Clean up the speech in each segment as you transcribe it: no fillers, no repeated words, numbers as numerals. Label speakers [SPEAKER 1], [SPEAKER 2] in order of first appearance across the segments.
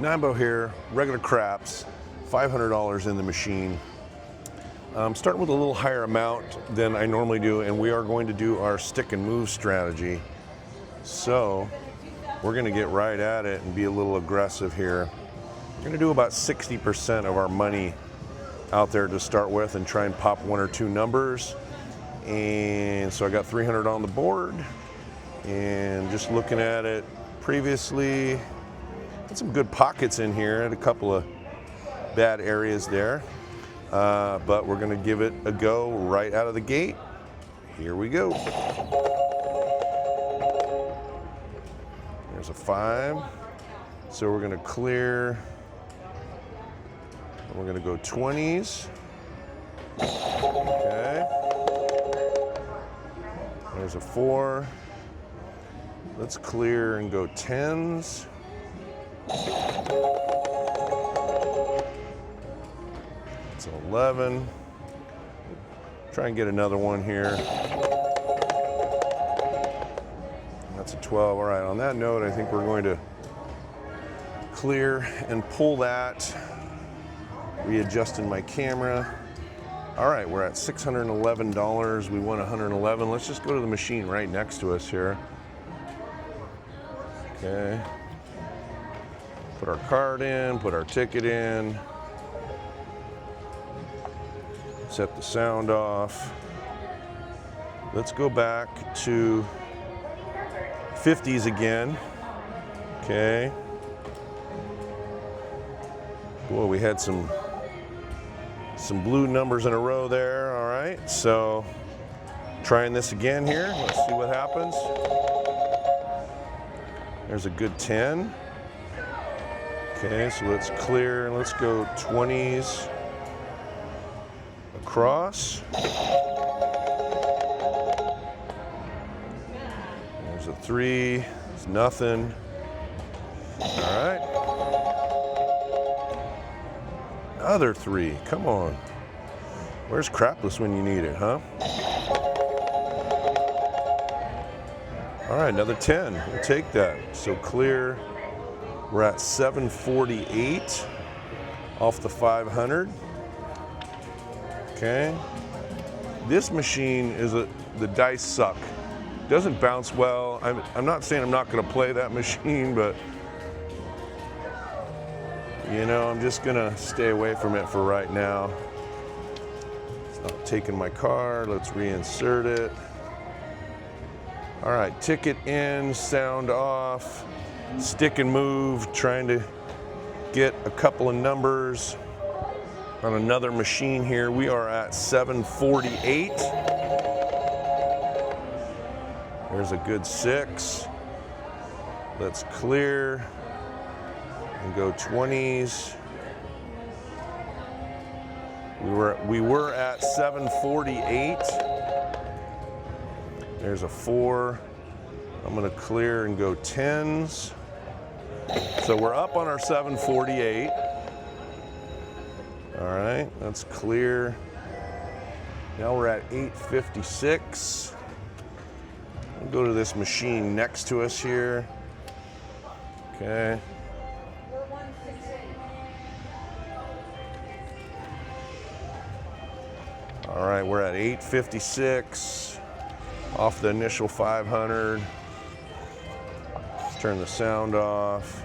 [SPEAKER 1] Nambo here, regular craps, $500 in the machine. Starting with a little higher amount than I normally do, and we are going to do our stick and move strategy. So we're going to get right at it and be a little aggressive here. We're going to do about 60% of our money out there to start with and try and pop one or two numbers. And so I got 300 on the board, and just looking at it previously, got some good pockets in here and a couple of bad areas there. But we're going to give it a go right out of the gate. Here we go. There's a 5. So we're going to clear. We're going to go 20s. Okay. There's a 4. Let's clear and go 10s. It's 11. Try and get another one here. That's a 12. All right, on that note, I think we're going to clear and pull that. Readjusting my camera. All right, we're at $611. We won 111. Let's just go to the machine right next to us here. Okay. Put our card in, put our ticket in. Set the sound off. Let's go back to 50s again. Okay. Boy, we had some blue numbers in a row there. All right, so trying this again here. Let's see what happens. There's a good 10. Okay, so let's clear and let's go 20s across. There's a 3. It's nothing. All right. Another 3. Come on. Where's Crapless when you need it, huh? All right, another 10. We'll take that. So clear. We're at 748 off the 500. Okay. This machine is the dice suck. Doesn't bounce well. I'm not saying I'm not going to play that machine, but you know, I'm just going to stay away from it for right now. It's not taking my card. Let's reinsert it. All right, ticket in, sound off, stick and move, trying to get a couple of numbers on another machine here. We are at 748. There's a good 6. Let's clear and go 20s. We were at 748. There's a 4. I'm going to clear and go 10s. So we're up on our 748. All right, let's clear. Now we're at 856. We'll go to this machine next to us here. Okay. All right, we're at 856 off the initial 500. Let's turn the sound off.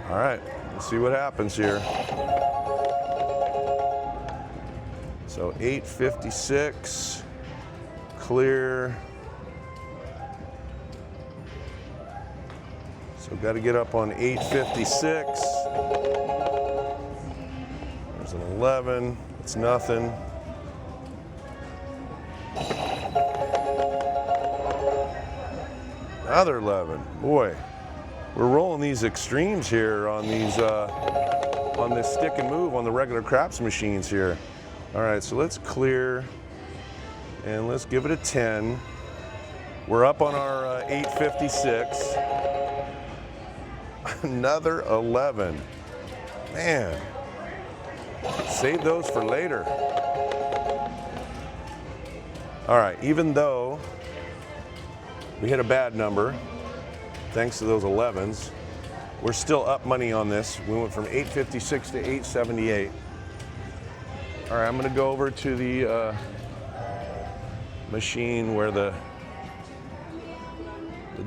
[SPEAKER 1] All right, let's see what happens here. So 856, clear. So got to get up on 856. There's an 11, it's nothing. Another 11, boy. We're rolling these extremes here on these on this stick and move on the regular craps machines here. All right, so let's clear and let's give it a 10. We're up on our 856. Another 11. Man, save those for later. All right, even though we hit a bad number, thanks to those 11s. We're still up money on this. We went from 856 to 878. All right, I'm gonna go over to the machine where the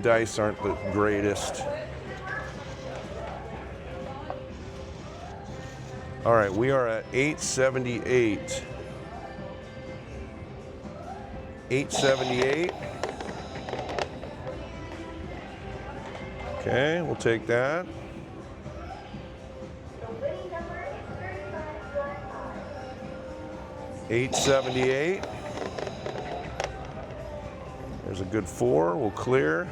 [SPEAKER 1] dice aren't the greatest. All right, we are at 878. 878. Okay, we'll take that. $8.78. There's a good 4. We'll clear.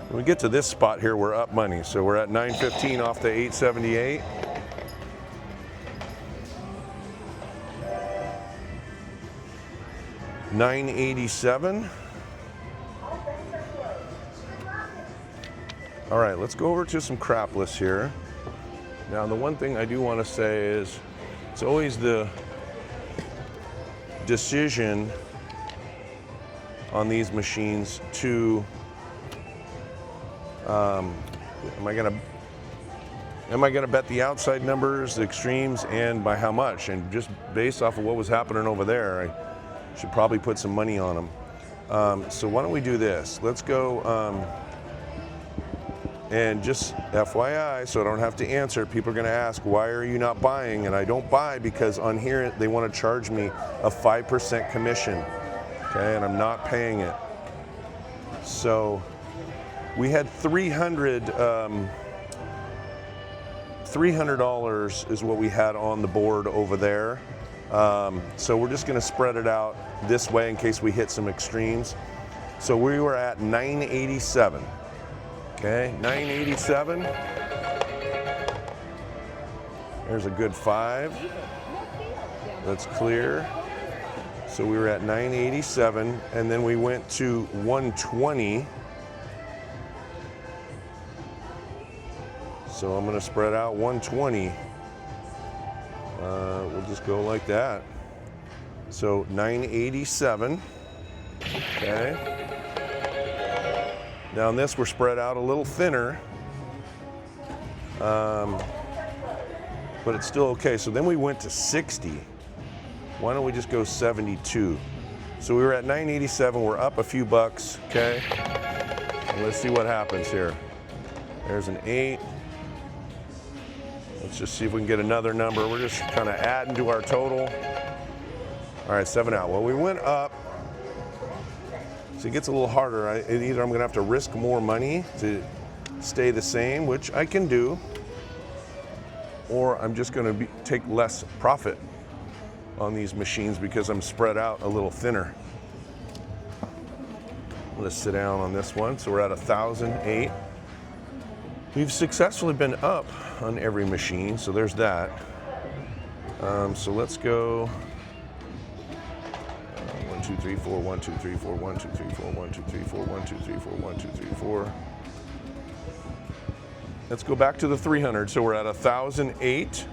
[SPEAKER 1] When we get to this spot here, we're up money. So we're at $9.15 off the $8.78. $9.87. All right, let's go over to some crapless here. Now, the one thing I do want to say is it's always the decision on these machines to am I gonna bet the outside numbers, the extremes, and by how much? And just based off of what was happening over there, I should probably put some money on them. So why don't we do this? Let's go. And just FYI, so I don't have to answer, people are gonna ask, why are you not buying? And I don't buy because on here, they wanna charge me a 5% commission, okay? And I'm not paying it. So we had $300 is what we had on the board over there. So we're just gonna spread it out this way in case we hit some extremes. So we were at 987. Okay, 987. There's a good 5. That's clear. So we were at 987, and then we went to 120. So I'm gonna spread out 120. We'll just go like that. So 987, okay. Now on this, we're spread out a little thinner, but it's still okay. So then we went to 60. Why don't we just go 72? So we were at 987, we're up a few bucks, okay? And let's see what happens here. There's an 8. Let's just see if we can get another number. We're just kind of adding to our total. All right, 7 out. Well, we went up. So it gets a little harder. Either I'm gonna have to risk more money to stay the same, which I can do, or I'm just gonna take less profit on these machines because I'm spread out a little thinner. Let's sit down on this one. So we're at 1,008. We've successfully been up on every machine, so there's that. So let's go 1, 2, 3, 4, 1, 2, 3, 4, 1, 2, 3, 4, 1, 2, 3, 4, 1, 2, 3, 4, 1, 2, 3, 4. Let's go back to the 300. So we're at 1,008.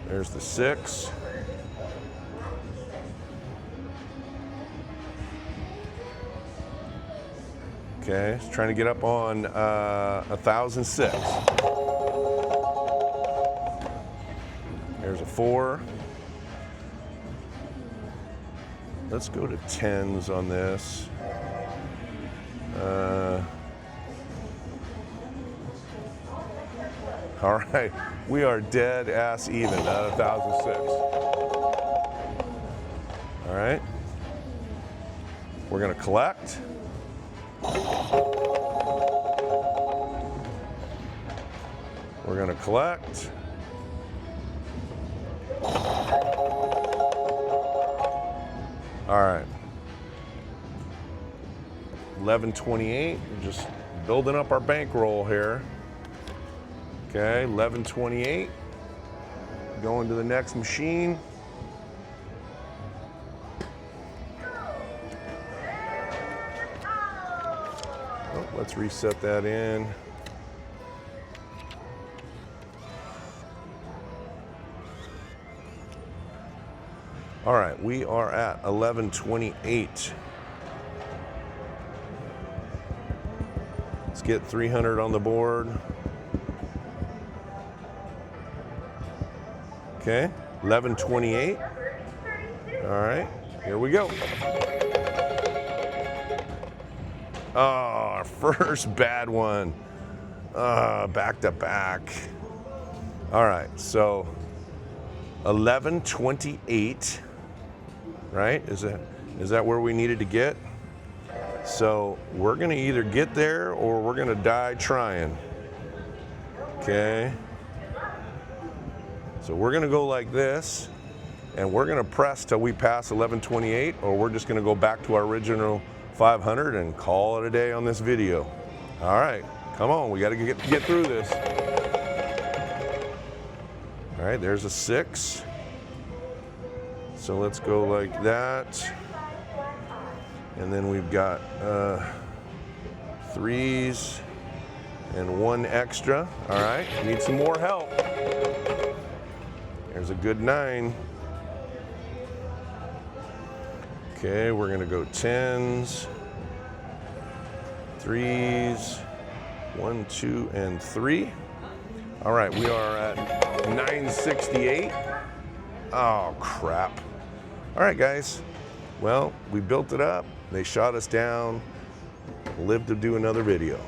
[SPEAKER 1] There's the 6. Okay, just trying to get up on 1,006. There's a 4. Let's go to 10s on this. All right, we are dead ass even at 1,006. All right, we're gonna collect. We're gonna collect. All right, 1128. We're just building up our bankroll here. Okay, 1128. Going to the next machine. Oh, let's reset that in. All right, we are at 1128. Let's get 300 on the board. Okay, 1128. All right, here we go. Oh, our first bad one. Back to back. All right, so 1128, right? Is that where we needed to get? So we're gonna either get there or we're gonna die trying. Okay. So we're gonna go like this, and we're gonna press till we pass 1128, or we're just gonna go back to our original 500 and call it a day on this video. All right, come on, we gotta get through this. All right, there's a 6. So let's go like that. And then we've got 3s and 1 extra. All right, need some more help. There's a good 9. Okay, we're gonna go 10s, 3s, 1, 2, and 3. All right, we are at 968. Oh, crap. All right, guys. Well, we built it up. They shot us down. Lived to do another video.